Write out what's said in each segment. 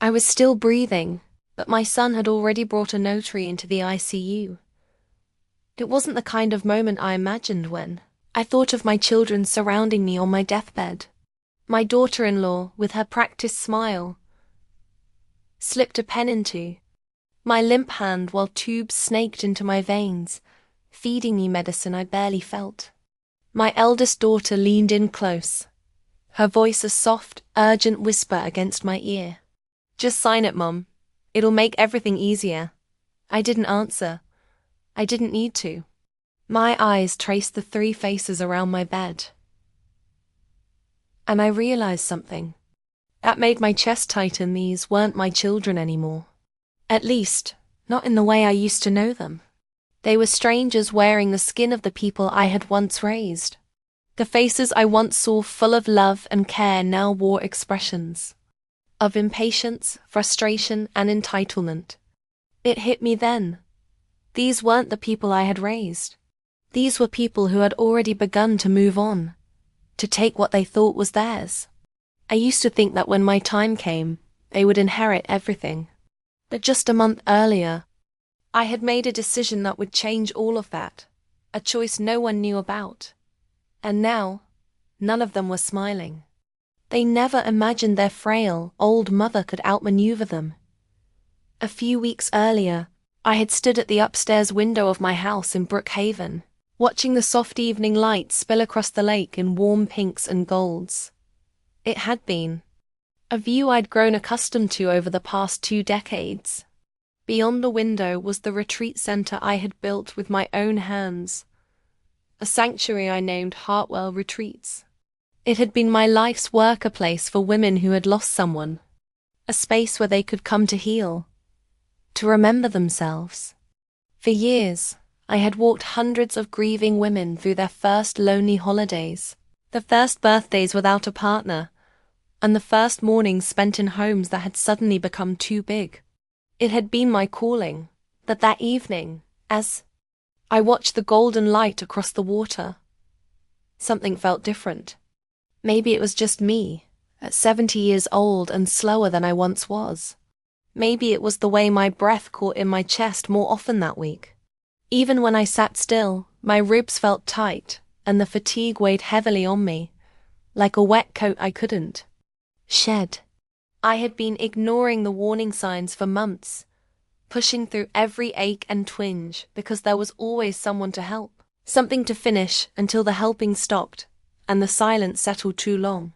I was still breathing, but my son had already brought a notary into the ICU. It wasn't the kind of moment I imagined when I thought of my children surrounding me on my deathbed. My daughter-in-law, with her practiced smile, slipped a pen into my limp hand while tubes snaked into my veins, feeding me medicine I barely felt. My eldest daughter leaned in close, her voice a soft, urgent whisper against my ear. "Just sign it, Mum. It'll make everything easier." I didn't answer. I didn't need to. My eyes traced the 3 faces around my bed. And I realized something. That made my chest tighten. These weren't my children anymore. At least, not in the way I used to know them. They were strangers wearing the skin of the people I had once raised. The faces I once saw full of love and care now wore expressions of impatience, frustration, and entitlement. It hit me then. These weren't the people I had raised. These were people who had already begun to move on, to take what they thought was theirs. I used to think that when my time came, they would inherit everything. But just a month earlier, I had made a decision that would change all of that, a choice no one knew about. And now, none of them were smiling. They never imagined their frail, old mother could outmaneuver them. A few weeks earlier, I had stood at the upstairs window of my house in Brookhaven, watching the soft evening light spill across the lake in warm pinks and golds. It had been a view I'd grown accustomed to over the past 2 decades. Beyond the window was the retreat center I had built with my own hands, a sanctuary I named Hartwell Retreats. It had been my life's worker place for women who had lost someone, a space where they could come to heal, to remember themselves. For years, I had walked hundreds of grieving women through their first lonely holidays, the first birthdays without a partner, and the first mornings spent in homes that had suddenly become too big. It had been my calling, but that evening, as I watched the golden light across the water, something felt different. Maybe it was just me, at 70 years old and slower than I once was. Maybe it was the way my breath caught in my chest more often that week. Even when I sat still, my ribs felt tight, and the fatigue weighed heavily on me, like a wet coat I couldn't shed. I had been ignoring the warning signs for months, pushing through every ache and twinge because there was always someone to help, something to finish until the helping stopped and the silence settled too long.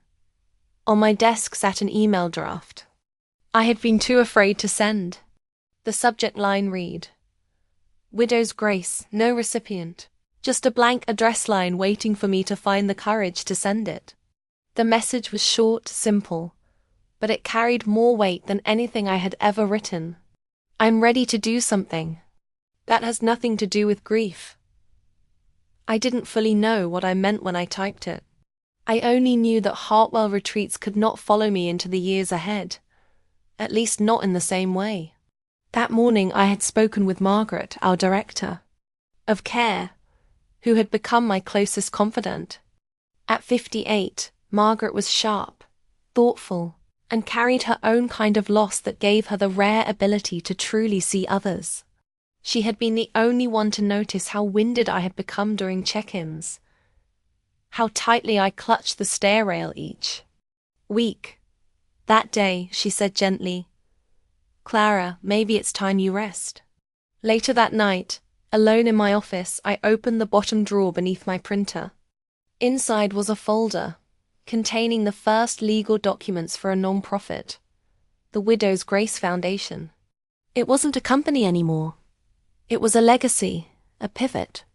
On my desk sat an email draft I had been too afraid to send. The subject line read, "Widow's Grace, no recipient." Just a blank address line waiting for me to find the courage to send it. The message was short, simple, but it carried more weight than anything I had ever written. I'm ready to do something. That has nothing to do with grief. I didn't fully know what I meant when I typed it. I only knew that Hartwell Retreats could not follow me into the years ahead, at least not in the same way. That morning I had spoken with Margaret, our director of care, who had become my closest confidant. At 58, Margaret was sharp, thoughtful, and carried her own kind of loss that gave her the rare ability to truly see others. She had been the only one to notice how winded I had become during check-ins, how tightly I clutched the stair rail each week. That day, she said gently, "Clara, maybe it's time you rest." Later that night, alone in my office, I opened the bottom drawer beneath my printer. Inside was a folder containing the first legal documents for a non-profit, the Widow's Grace Foundation. It wasn't a company anymore. It was a legacy, a pivot.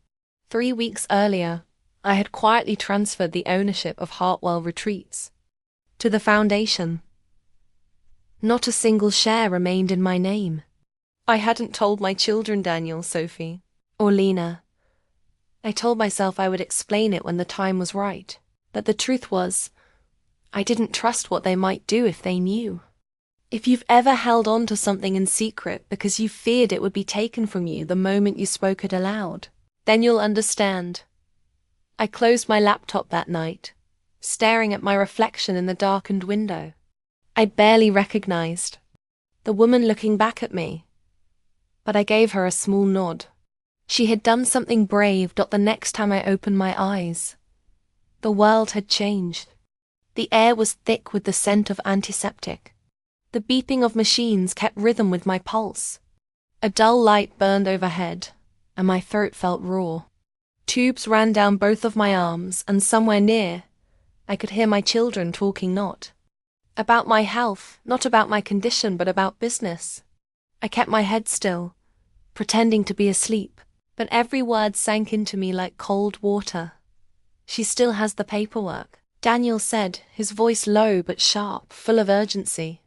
3 weeks earlier, I had quietly transferred the ownership of Hartwell Retreats to the foundation. Not a single share remained in my name. I hadn't told my children, Daniel, Sophie, or Lena. I told myself I would explain it when the time was right, but the truth was, I didn't trust what they might do if they knew. If you've ever held on to something in secret because you feared it would be taken from you the moment you spoke it aloud, then you'll understand. I closed my laptop that night, staring at my reflection in the darkened window. I barely recognized the woman looking back at me. But I gave her a small nod. She had done something brave. The next time I opened my eyes, the world had changed. The air was thick with the scent of antiseptic. The beeping of machines kept rhythm with my pulse. A dull light burned overhead, and my throat felt raw. Tubes ran down both of my arms, and somewhere near, I could hear my children talking not about my health, not about my condition, but about business. I kept my head still, pretending to be asleep, but every word sank into me like cold water. She still has the paperwork, Daniel said, his voice low but sharp, full of urgency.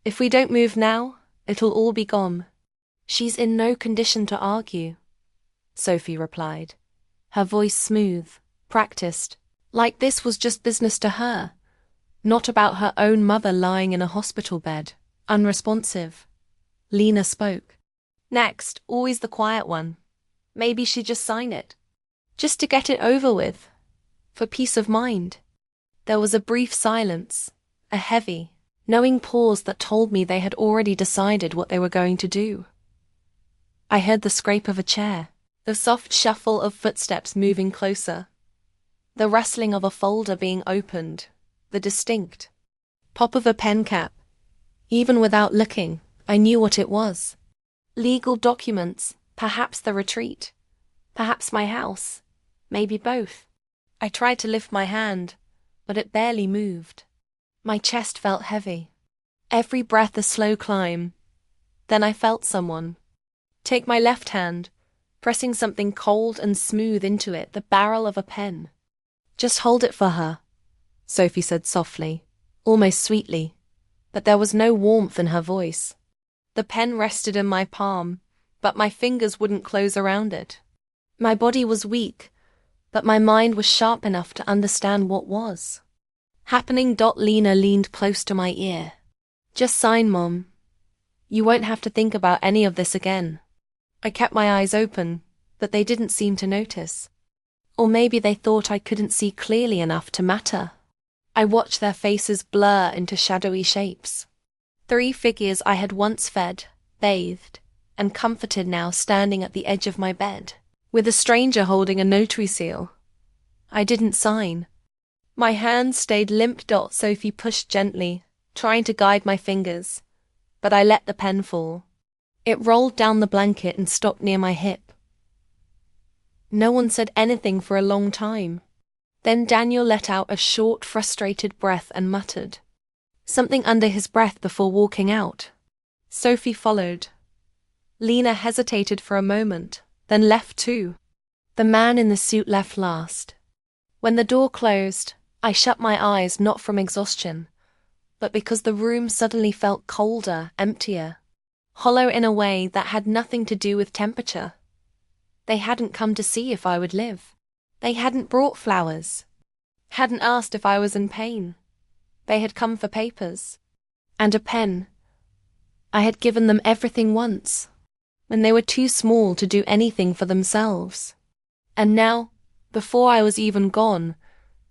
If we don't move now, it'll all be gone. She's in no condition to argue, Sophie replied, her voice smooth, practiced, like this was just business to her, not about her own mother lying in a hospital bed, unresponsive. Lena spoke. Next, always the quiet one. Maybe she'd just sign it. Just to get it over with. For peace of mind. There was a brief silence, a heavy, knowing pause that told me they had already decided what they were going to do. I heard the scrape of a chair, the soft shuffle of footsteps moving closer, the rustling of a folder being opened, the distinct pop of a pen cap. Even without looking, I knew what it was. Legal documents, perhaps the retreat, perhaps my house, maybe both. I tried to lift my hand, but it barely moved. My chest felt heavy. Every breath a slow climb. Then I felt someone take my left hand, pressing something cold and smooth into it, the barrel of a pen. Just hold it for her, Sophie said softly, almost sweetly, but there was no warmth in her voice. The pen rested in my palm, but my fingers wouldn't close around it. My body was weak, but my mind was sharp enough to understand what was happening. Lena leaned close to my ear. Just sign, Mom. You won't have to think about any of this again. I kept my eyes open, but they didn't seem to notice. Or maybe they thought I couldn't see clearly enough to matter. I watched their faces blur into shadowy shapes. 3 figures I had once fed, bathed, and comforted now standing at the edge of my bed, with a stranger holding a notary seal. I didn't sign. My hand stayed limp. Sophie pushed gently, trying to guide my fingers, but I let the pen fall. It rolled down the blanket and stopped near my hip. No one said anything for a long time. Then Daniel let out a short, frustrated breath and muttered something under his breath before walking out. Sophie followed. Lena hesitated for a moment, then left too. The man in the suit left last. When the door closed, I shut my eyes not from exhaustion, but because the room suddenly felt colder, emptier, hollow in a way that had nothing to do with temperature. They hadn't come to see if I would live. They hadn't brought flowers. Hadn't asked if I was in pain. They had come for papers. And a pen. I had given them everything once, when they were too small to do anything for themselves. And now, before I was even gone,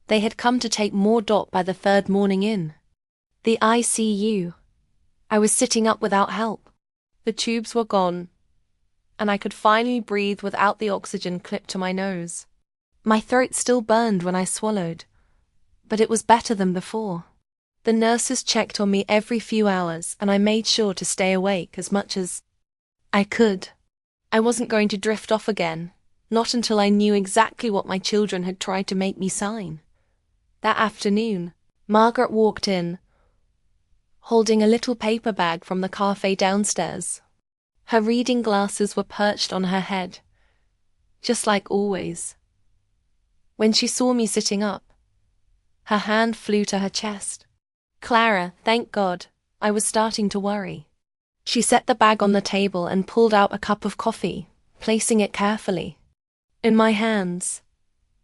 they had come to take more. By the 3rd morning in the ICU, I was sitting up without help. The tubes were gone, and I could finally breathe without the oxygen clipped to my nose. My throat still burned when I swallowed, but it was better than before. The nurses checked on me every few hours, and I made sure to stay awake as much as I could. I wasn't going to drift off again, not until I knew exactly what my children had tried to make me sign. That afternoon, Margaret walked in, holding a little paper bag from the cafe downstairs. Her reading glasses were perched on her head, just like always. When she saw me sitting up, her hand flew to her chest. Clara, thank God, I was starting to worry. She set the bag on the table and pulled out a cup of coffee, placing it carefully in my hands.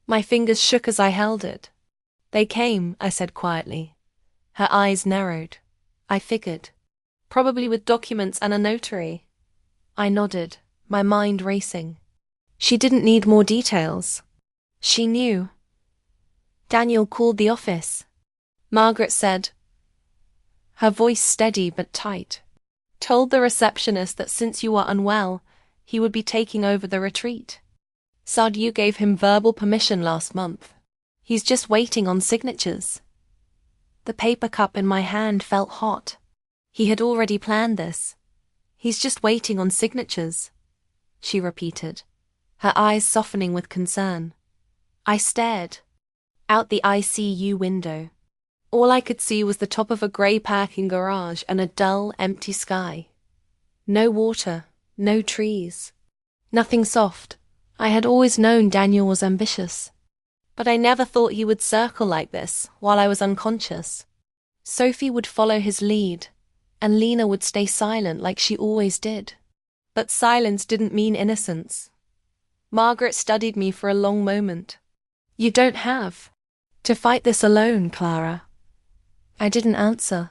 My fingers shook as I held it. They came, I said quietly. Her eyes narrowed. I figured. Probably with documents and a notary. I nodded, my mind racing. She didn't need more details. She knew. Daniel called the office. Margaret said, her voice steady but tight. Told the receptionist that since you are unwell, he would be taking over the retreat. Said you gave him verbal permission last month. He's just waiting on signatures. The paper cup in my hand felt hot. He had already planned this. He's just waiting on signatures, she repeated, her eyes softening with concern. I stared out the ICU window. All I could see was the top of a grey parking garage and a dull, empty sky. No water, no trees, nothing soft. I had always known Daniel was ambitious, but I never thought he would circle like this while I was unconscious. Sophie would follow his lead, and Lena would stay silent like she always did. But silence didn't mean innocence. Margaret studied me for a long moment. You don't have to fight this alone, Clara. I didn't answer.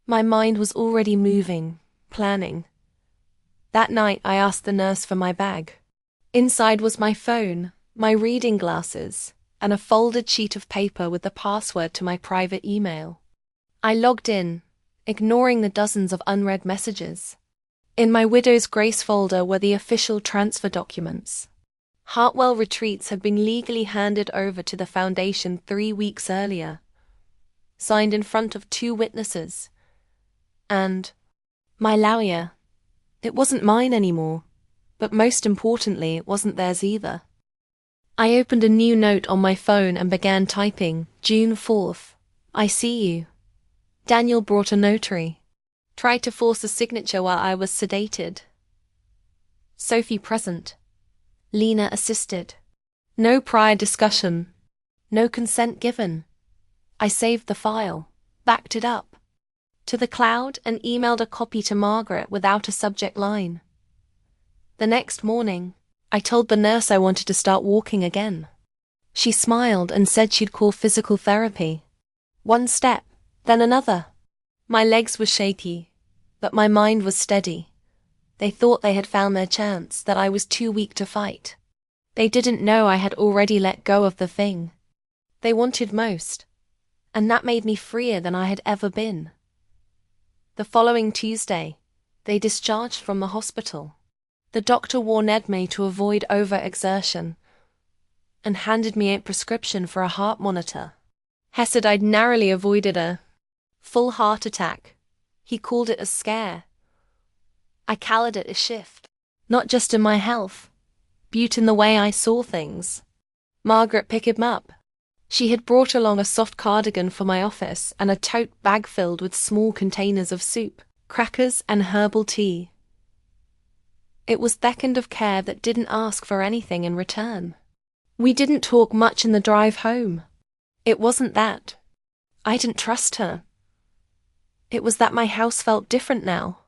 My mind was already moving, planning. That night I asked the nurse for my bag. Inside was my phone, my reading glasses, and a folded sheet of paper with the password to my private email. I logged in, ignoring the dozens of unread messages. In my widow's grace folder were the official transfer documents. Hartwell Retreats had been legally handed over to the foundation 3 weeks earlier, signed in front of 2 witnesses. And my lawyer. It wasn't mine anymore, but most importantly, it wasn't theirs either. I opened a new note on my phone and began typing, June 4th, I see you. Daniel brought a notary. Tried to force a signature while I was sedated. Sophie present. Lena assisted. No prior discussion. No consent given. I saved the file, backed it up to the cloud and emailed a copy to Margaret without a subject line. The next morning, I told the nurse I wanted to start walking again. She smiled and said she'd call physical therapy. 1 step, then another. My legs were shaky, but my mind was steady. They thought they had found their chance, that I was too weak to fight. They didn't know I had already let go of the thing they wanted most, and that made me freer than I had ever been. The following Tuesday, they discharged from the hospital. The doctor warned me to avoid overexertion and handed me a prescription for a heart monitor. He said I'd narrowly avoided a full heart attack. He called it a scare. I called it a shift, not just in my health, but in the way I saw things. Margaret picked him up. She had brought along a soft cardigan for my office and a tote bag filled with small containers of soup, crackers, and herbal tea. It was that kind of care that didn't ask for anything in return. We didn't talk much in the drive home. It wasn't that I didn't trust her. It was that my house felt different now.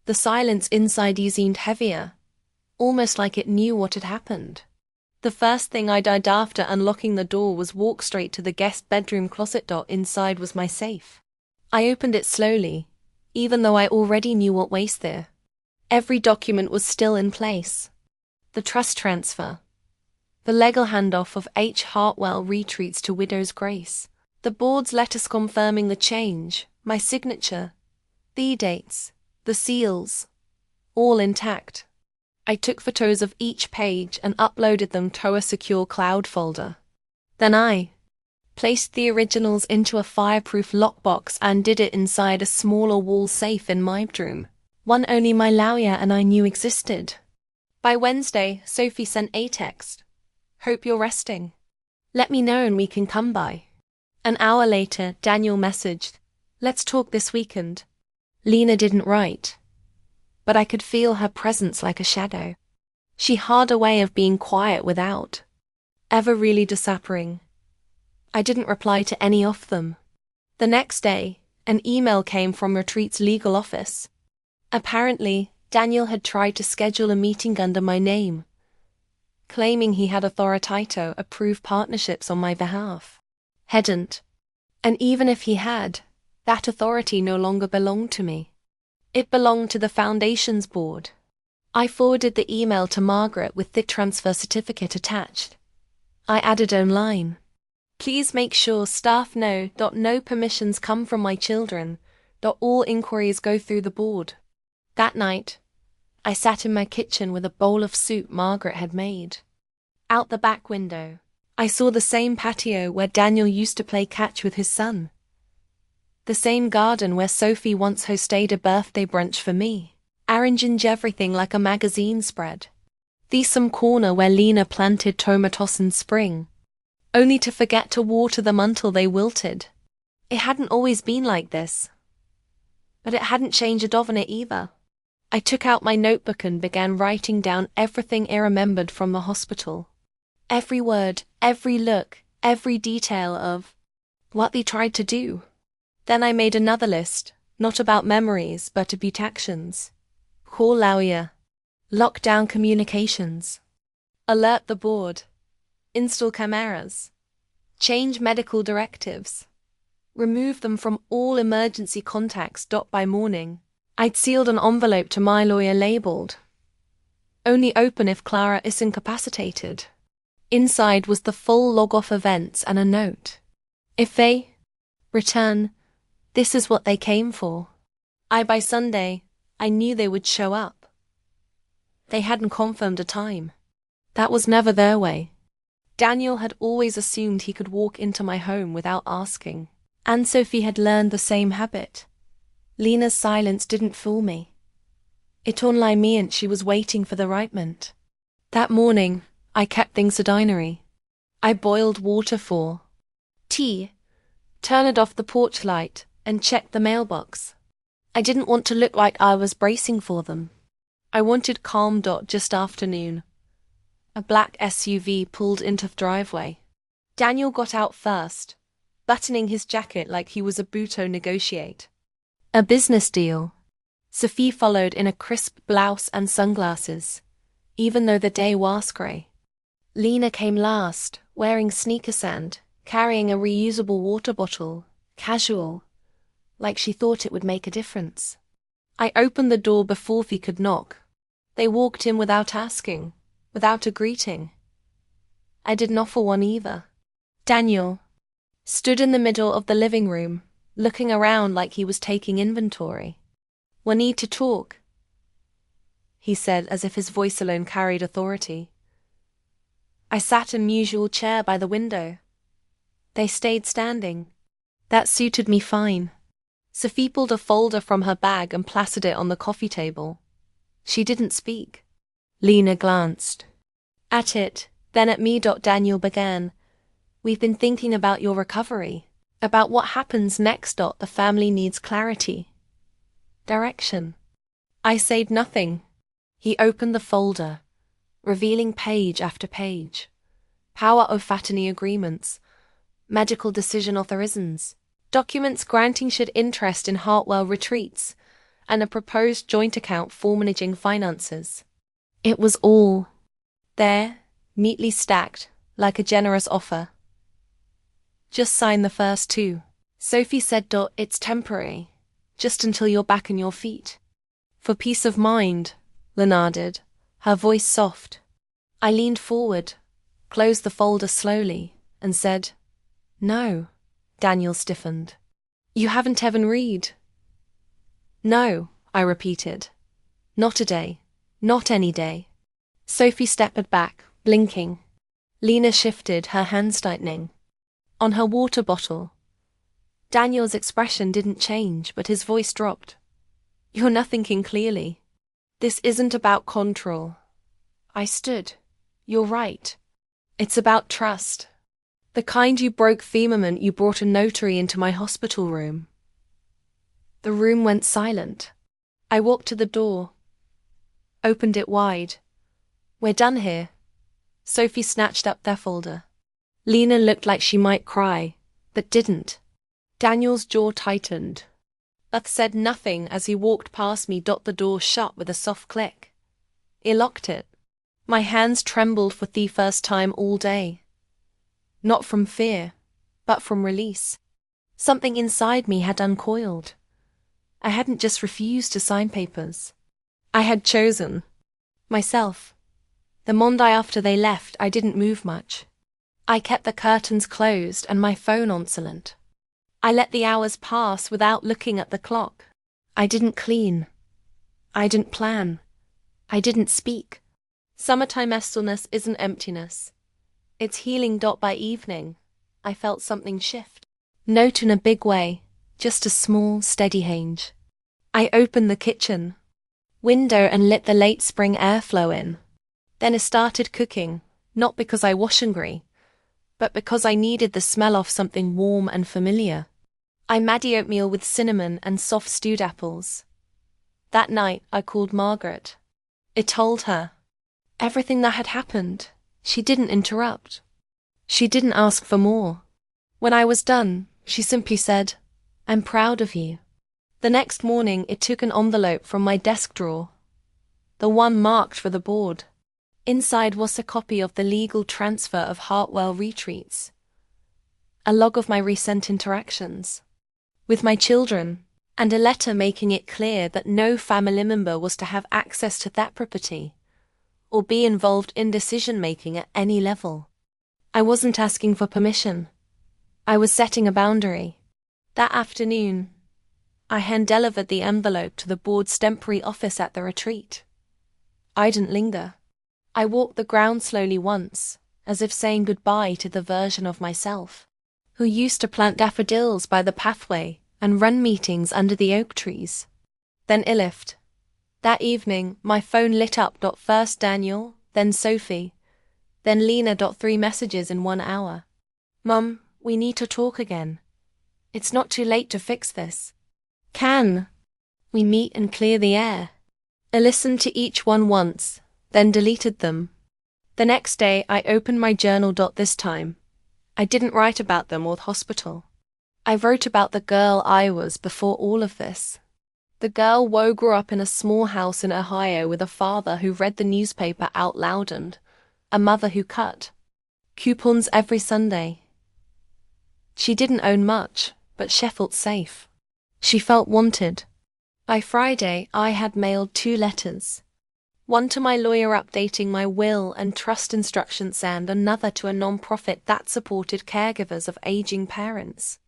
The silence inside you seemed heavier, almost like it knew what had happened. The first thing I did after unlocking the door was walk straight to the guest bedroom closet. Inside was my safe. I opened it slowly, even though I already knew what was there. Every document was still in place. The trust transfer, the legal handoff of H. Hartwell Retreats to Widow's Grace, the board's letters confirming the change, my signature, the dates, the seals, all intact. I took photos of each page and uploaded them to a secure cloud folder. Then I placed the originals into a fireproof lockbox and did it inside a smaller wall safe in my bedroom, one only my lawyer and I knew existed. By Wednesday, Sophie sent a text. Hope you're resting. Let me know and we can come by. An hour later, Daniel messaged, let's talk this weekend. Lena didn't write, but I could feel her presence like a shadow. She had a way of being quiet without ever really disappearing. I didn't reply to any of them. The next day, an email came from Retreat's legal office. Apparently, Daniel had tried to schedule a meeting under my name, claiming he had authority to approve partnerships on my behalf. Hadn't. And even if he had, that authority no longer belonged to me. It belonged to the Foundation's board. I forwarded the email to Margaret with the transfer certificate attached. I added online. Please make sure staff know that no permissions come from my children, that all inquiries go through the board. That night, I sat in my kitchen with a bowl of soup Margaret had made. Out the back window, I saw the same patio where Daniel used to play catch with his son. The same garden where Sophie once hosted a birthday brunch for me, arranging everything like a magazine spread. The some corner where Lena planted tomatoes in spring, only to forget to water them until they wilted. It hadn't always been like this. But it hadn't changed a dove in it either. I took out my notebook and began writing down everything I remembered from the hospital. Every word, every look, every detail of what they tried to do. Then I made another list, not about memories, but about actions. Call lawyer. Lock down communications. Alert the board. Install cameras. Change medical directives. Remove them from all emergency contacts. By morning, I'd sealed an envelope to my lawyer labeled, "Only open if Clara is incapacitated." Inside was the full log of events and a note. If they return, this is what they came for. By Sunday, I knew they would show up. They hadn't confirmed a time. That was never their way. Daniel had always assumed he could walk into my home without asking. And Sophie had learned the same habit. Lena's silence didn't fool me. It only meant she was waiting for the right moment. That morning, I kept things ordinary. I boiled water for tea, turned off the porch light, and checked the mailbox. I didn't want to look like I was bracing for them. I wanted calm. Just afternoon. A black SUV pulled into the driveway. Daniel got out first, buttoning his jacket like he was about to negotiate a business deal. Sophie followed in a crisp blouse and sunglasses, even though the day was grey. Lena came last, wearing sneakers and carrying a reusable water bottle, casual, like she thought it would make a difference. I opened the door before they could knock. They walked in without asking, without a greeting. I didn't offer one either. Daniel stood in the middle of the living room, looking around like he was taking inventory. "We need to talk," he said as if his voice alone carried authority. I sat in my usual chair by the window. They stayed standing. That suited me fine. Sophie pulled a folder from her bag and placed it on the coffee table. She didn't speak. Lena glanced at it, then at me. Daniel began. "We've been thinking about your recovery, about what happens next. The family needs clarity, direction." I said nothing. He opened the folder, revealing page after page. Power of attorney agreements, medical decision authorizations, documents granting shared interest in Hartwell retreats, and a proposed joint account for managing finances. It was all there, neatly stacked, like a generous offer. "Just sign the first two." Sophie said. "It's temporary, just until you're back on your feet." "For peace of mind," Lena nodded, her voice soft. I leaned forward, closed the folder slowly, and said, "No." Daniel stiffened. "You haven't even read." "No," I repeated. "Not today. Not any day." Sophie stepped back, blinking. Lena shifted, her hands tightening on her water bottle. Daniel's expression didn't change, but his voice dropped. "You're not thinking clearly. This isn't about control." I stood. "You're right. It's about trust. The kind you broke the moment you brought a notary into my hospital room." The room went silent. I walked to the door, opened it wide. "We're done here." Sophie snatched up their folder. Lena looked like she might cry, but didn't. Daniel's jaw tightened, but said nothing as he walked past me. The door shut with a soft click. He locked it. My hands trembled for the first time all day. Not from fear, but from release. Something inside me had uncoiled. I hadn't just refused to sign papers. I had chosen myself. The Monday after they left, I didn't move much. I kept the curtains closed and my phone on silent. I let the hours pass without looking at the clock. I didn't clean. I didn't plan. I didn't speak. Summertime stillness isn't emptiness. It's healing. By evening, I felt something shift. Not in a big way, just a small, steady change. I opened the kitchen window and let the late spring airflow in. Then I started cooking, not because I was hungry, but because I needed the smell of something warm and familiar. I made oatmeal with cinnamon and soft stewed apples. That night I called Margaret. I told her everything that had happened. She didn't interrupt. She didn't ask for more. When I was done, she simply said, "I'm proud of you." The next morning I took an envelope from my desk drawer, the one marked for the board. Inside was a copy of the legal transfer of Hartwell Retreats, a log of my recent interactions with my children, and a letter making it clear that no family member was to have access to that property or be involved in decision-making at any level. I wasn't asking for permission. I was setting a boundary. That afternoon, I hand-delivered the envelope to the board's temporary office at the retreat. I didn't linger. I walked the ground slowly once, as if saying goodbye to the version of myself who used to plant daffodils by the pathway and run meetings under the oak trees. Then I left. That evening, my phone lit up. First Daniel, then Sophie, then Lena. 3 messages in 1 hour. "Mum, we need to talk again. It's not too late to fix this. Can we meet and clear the air?" I listened to each one once, then deleted them. The next day, I opened my journal. This time, I didn't write about them or the hospital. I wrote about the girl I was before all of this. The girl Wo grew up in a small house in Ohio with a father who read the newspaper out loud and a mother who cut coupons every Sunday. She didn't own much, but she felt safe. She felt wanted. By Friday, I had mailed 2 letters. One to my lawyer updating my will and trust instructions and another to a non-profit that supported caregivers of aging parents.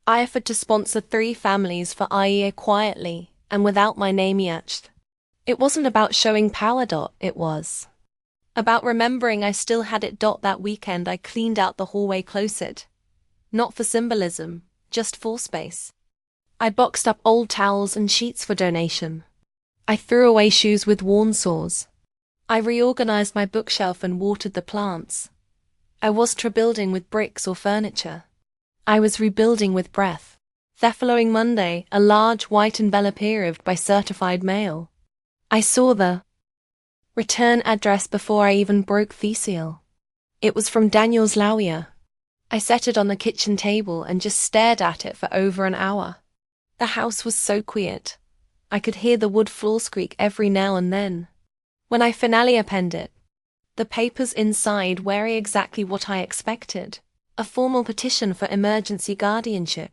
I offered to sponsor 3 families for a year quietly and without my name etched. It wasn't about showing power. It was about remembering I still had it. That weekend I cleaned out the hallway closet. Not for symbolism, just for space. I boxed up old towels and sheets for donation. I threw away shoes with worn soles. I reorganized my bookshelf and watered the plants. I wasn't rebuilding with bricks or furniture. I was rebuilding with breath. The following Monday, a large white envelope arrived by certified mail. I saw the return address before I even broke the seal. It was from Daniel's lawyer. I set it on the kitchen table and just stared at it for over an hour. The house was so quiet. I could hear the wood floor squeak every now and then. When I finally opened it, the papers inside were exactly what I expected: a formal petition for emergency guardianship.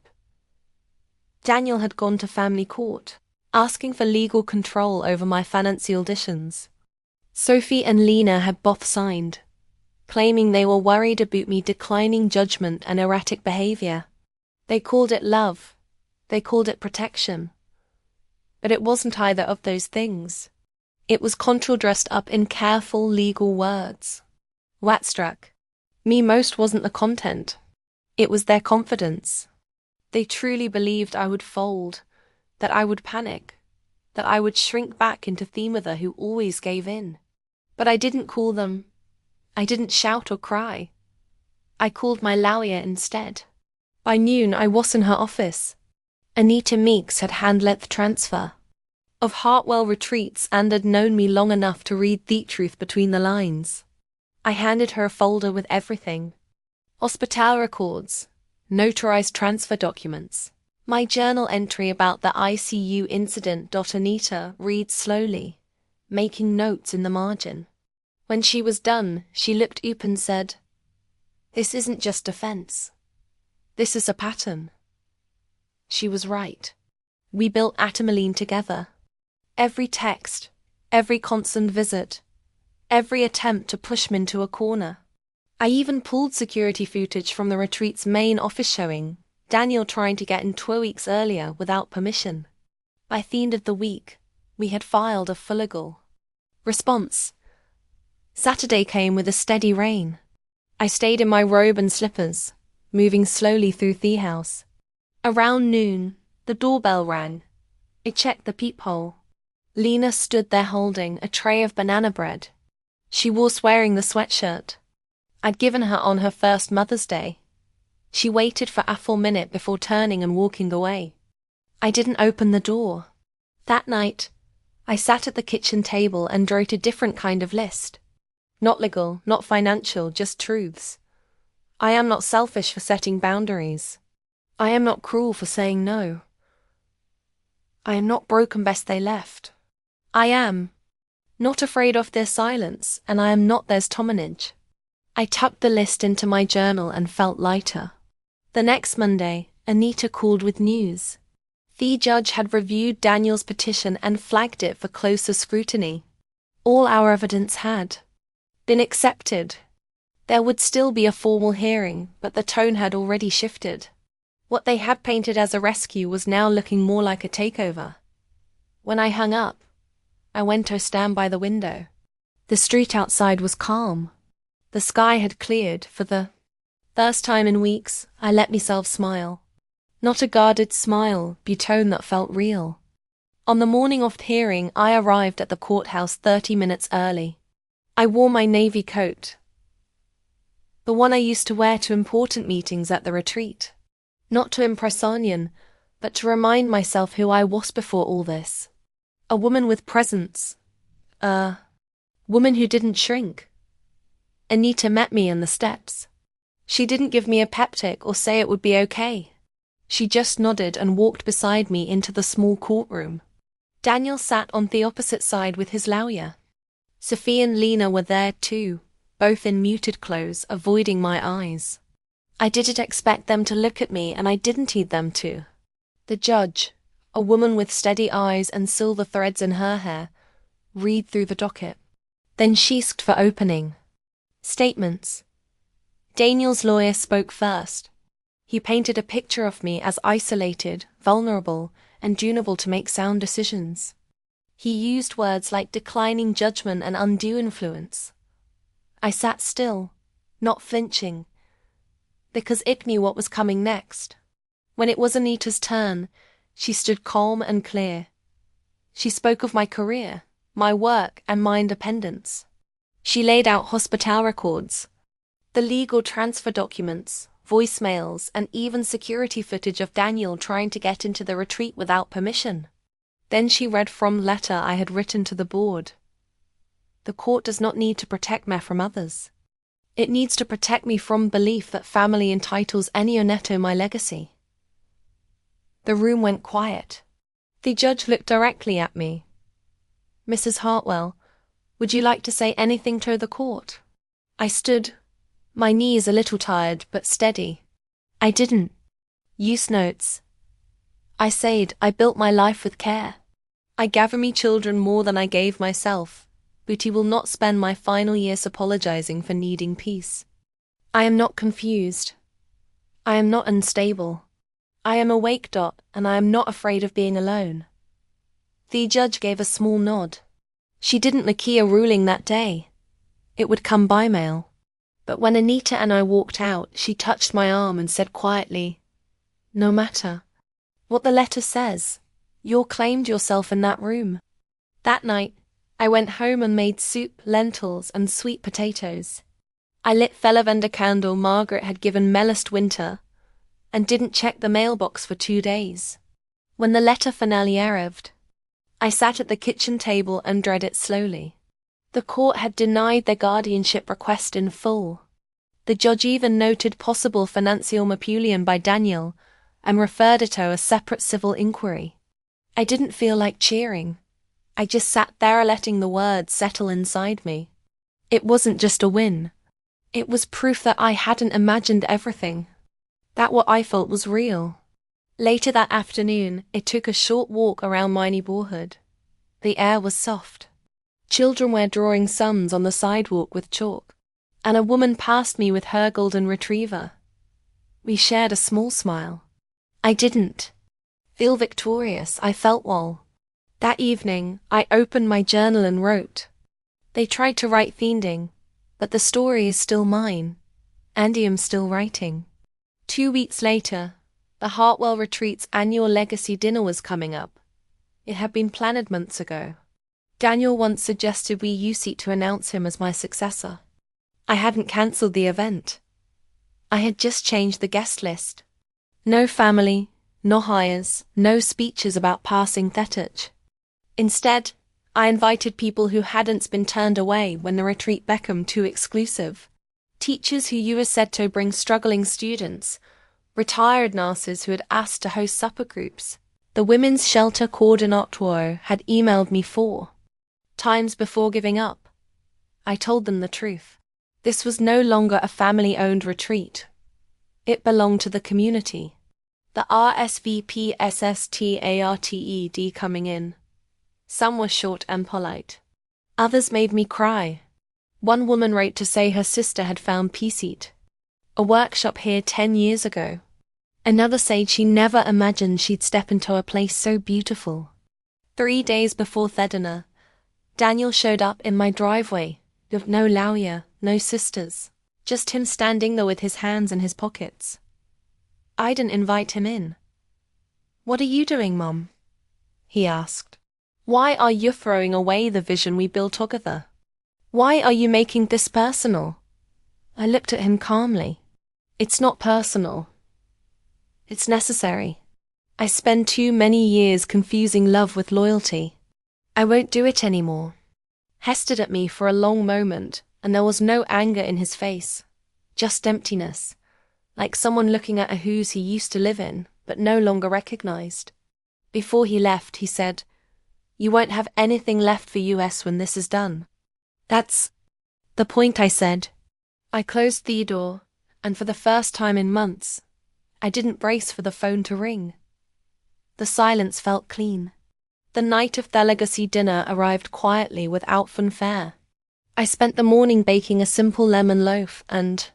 Daniel had gone to family court, asking for legal control over my financial decisions. Sophie and Lena had both signed, claiming they were worried about me declining judgment and erratic behavior. They called it love. They called it protection. But it wasn't either of those things. It was control dressed up in careful legal words. What struck me most wasn't the content. It was their confidence. They truly believed I would fold, that I would panic, that I would shrink back into the mother who always gave in. But I didn't call them. I didn't shout or cry. I called my lawyer instead. By noon, I was in her office. Anita Meeks had handled the transfer of Hartwell Retreats and had known me long enough to read the truth between the lines. I handed her a folder with everything: hospital records, notarized transfer documents, my journal entry about the ICU incident. Anita read slowly, making notes in the margin. When she was done, she looked up and said, "This isn't just defense. This is a pattern." She was right. We built Atameline together. Every text, every constant visit, every attempt to push me into a corner. I even pulled security footage from the retreat's main office showing Daniel trying to get in 2 weeks earlier without permission. By the end of the week, We had filed a full legal response. Saturday came with a steady rain. I stayed in my robe and slippers, moving slowly through the house. Around noon, the doorbell rang. I checked the peephole. Lena stood there holding a tray of banana bread. She was wearing the sweatshirt I'd given her on her first Mother's Day. She waited for a full minute before turning and walking away. I didn't open the door. That night, I sat at the kitchen table and wrote a different kind of list. Not legal, not financial, just truths. I am not selfish for setting boundaries. I am not cruel for saying no. I am not broken best they left. I am not afraid of their silence, and I am not theirs dominage. I tucked the list into my journal and felt lighter. The next Monday, Anita called with news. The judge had reviewed Daniel's petition and flagged it for closer scrutiny. All our evidence had been accepted. There would still be a formal hearing, but the tone had already shifted. What they had painted as a rescue was now looking more like a takeover. When I hung up, I went to stand by the window. The street outside was calm. The sky had cleared. For the first time in weeks, I let myself smile. Not a guarded smile, but a tone that felt real. On the morning of the hearing, I arrived at the courthouse 30 minutes early. I wore my navy coat, the one I used to wear to important meetings at the retreat. Not to impress Onion, but to remind myself who I was before all this. A woman with presence. A woman who didn't shrink. Anita met me in the steps. She didn't give me a pep talk or say it would be okay. She just nodded and walked beside me into the small courtroom. Daniel sat on the opposite side with his lawyer. Sophia and Lena were there too, both in muted clothes, avoiding my eyes. I didn't expect them to look at me, and I didn't need them to. The judge, a woman with steady eyes and silver threads in her hair, read through the docket. Then she asked for opening statements. Daniel's lawyer spoke first. He painted a picture of me as isolated, vulnerable, and unable to make sound decisions. He used words like declining judgment and undue influence. I sat still, not flinching, because it knew what was coming next. When it was Anita's turn, she stood calm and clear. She spoke of my career, my work, and my independence. She laid out hospital records, the legal transfer documents, voicemails, and even security footage of Daniel trying to get into the retreat without permission. Then she read from a letter I had written to the board. The court does not need to protect me from others. It needs to protect me from belief that family entitles any Oneto my legacy. The room went quiet. The judge looked directly at me. Mrs. Hartwell, would you like to say anything to the court? I stood, my knees a little tired but steady. I didn't use notes. I said I built my life with care. I gave me children more than I gave myself, but he will not spend my final years apologizing for needing peace. I am not confused. I am not unstable. I am awake, and I am not afraid of being alone. The judge gave a small nod. She didn't Lakia ruling that day. It would come by mail. But when Anita and I walked out, she touched my arm and said quietly, "No matter what the letter says, you claimed yourself in that room." That night, I went home and made soup, lentils, and sweet potatoes. I lit the lavender candle Margaret had given me last winter, and didn't check the mailbox for 2 days. When the letter finally arrived, I sat at the kitchen table and read it slowly. The court had denied their guardianship request in full. The judge even noted possible financial manipulation by Daniel and referred it to a separate civil inquiry. I didn't feel like cheering. I just sat there letting the words settle inside me. It wasn't just a win. It was proof that I hadn't imagined everything. That what I felt was real. Later that afternoon, I took a short walk around my neighborhood. The air was soft. Children were drawing sums on the sidewalk with chalk, and a woman passed me with her golden retriever. We shared a small smile. I didn't feel victorious, I felt well. That evening, I opened my journal and wrote. They tried to write fiending, but the story is still mine, and I am still writing. 2 weeks later, the Hartwell Retreat's annual legacy dinner was coming up. It had been planned months ago. Daniel once suggested we use it to announce him as my successor. I hadn't cancelled the event. I had just changed the guest list. No family, no hires, no speeches about passing Thetich. Instead, I invited people who hadn't been turned away when the retreat became too exclusive. Teachers who you were said to bring struggling students, retired nurses who had asked to host supper groups. The women's shelter coordinator had emailed me 4 times before giving up. I told them the truth. This was no longer a family-owned retreat. It belonged to the community. The RSVP SSTARTED coming in. Some were short and polite. Others made me cry. One woman wrote to say her sister had found Peaceat, a workshop here 10 years ago. Another said she never imagined she'd step into a place so beautiful. 3 days before Thedina, Daniel showed up in my driveway, with no Lauya, no sisters, just him standing there with his hands in his pockets. I didn't invite him in. "What are you doing, Mom?" he asked. "Why are you throwing away the vision we built together? Why are you making this personal?" I looked at him calmly. "It's not personal. It's necessary. I spent too many years confusing love with loyalty. I won't do it anymore." He stared at me for a long moment, and there was no anger in his face, just emptiness, like someone looking at a house he used to live in, but no longer recognized. Before he left, he said, "You won't have anything left for US when this is done." "That's the point," I said. I closed the door, and for the first time in months, I didn't brace for the phone to ring. The silence felt clean. The night of the legacy dinner arrived quietly without fanfare. I spent the morning baking a simple lemon loaf and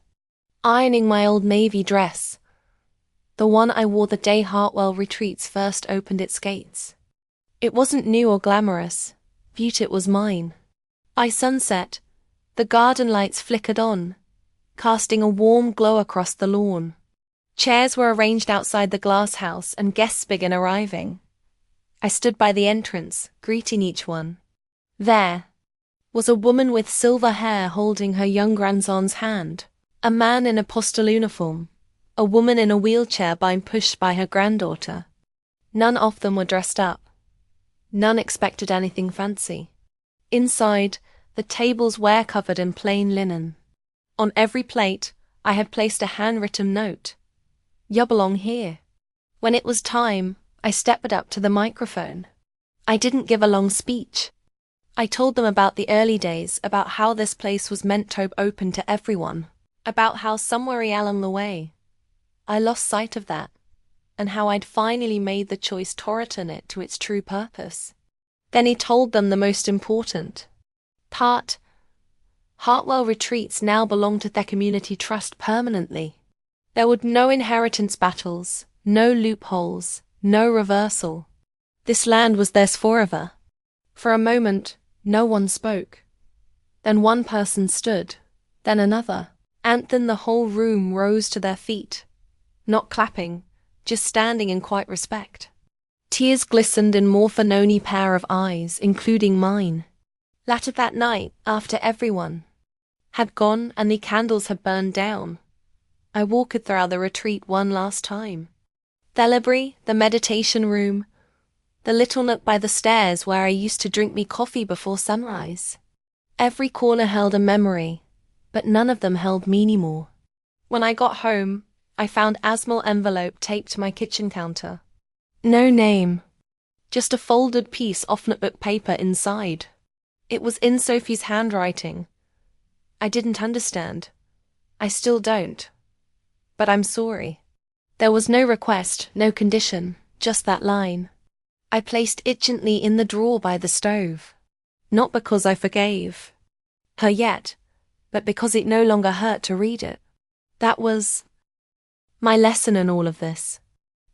ironing my old navy dress, the one I wore the day Hartwell Retreats first opened its gates. It wasn't new or glamorous, beauty was mine. By sunset, the garden lights flickered on, casting a warm glow across the lawn. Chairs were arranged outside the glass house and guests began arriving. I stood by the entrance, greeting each one. There was a woman with silver hair holding her young grandson's hand, a man in a postal uniform, a woman in a wheelchair being pushed by her granddaughter. None of them were dressed up. None expected anything fancy. Inside, the tables were covered in plain linen. On every plate, I had placed a handwritten note. "You belong here." When it was time, I stepped up to the microphone. I didn't give a long speech. I told them about the early days, about how this place was meant to open to everyone, about how somewhere along the way, I lost sight of that, and how I'd finally made the choice to return it to its true purpose. Then he told them the most important part. Hartwell Retreats now belong to the community trust permanently. There would no inheritance battles, no loopholes, no reversal. This land was theirs forever. For a moment, no one spoke. Then one person stood, then another, and then the whole room rose to their feet, not clapping, just standing in quiet respect. Tears glistened in more than only pair of eyes, including mine. Later that night, after everyone had gone and the candles had burned down, I walked throughout the retreat one last time. The library, the meditation room, the little nook by the stairs where I used to drink me coffee before sunrise. Every corner held a memory, but none of them held me anymore. When I got home, I found Asmal envelope taped to my kitchen counter. No name, just a folded piece of notebook paper inside. It was in Sophie's handwriting. I didn't understand. I still don't. But I'm sorry. There was no request, no condition, just that line. I placed it gently in the drawer by the stove. Not because I forgave her yet, but because it no longer hurt to read it. That was my lesson in all of this.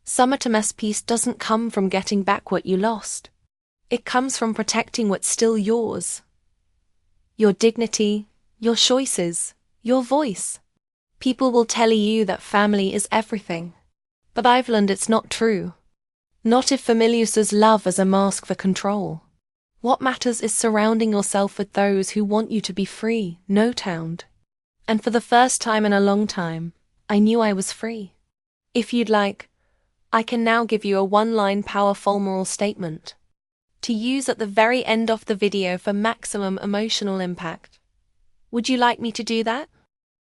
Summertime's peace doesn't come from getting back what you lost. It comes from protecting what's still yours. Your dignity, your choices, your voice. People will tell you that family is everything. But I've learned it's not true. Not if familiar uses love as a mask for control. What matters is surrounding yourself with those who want you to be free, no bound. And for the first time in a long time, I knew I was free. If you'd like, I can now give you a one-line powerful moral statement to use at the very end of the video for maximum emotional impact. Would you like me to do that?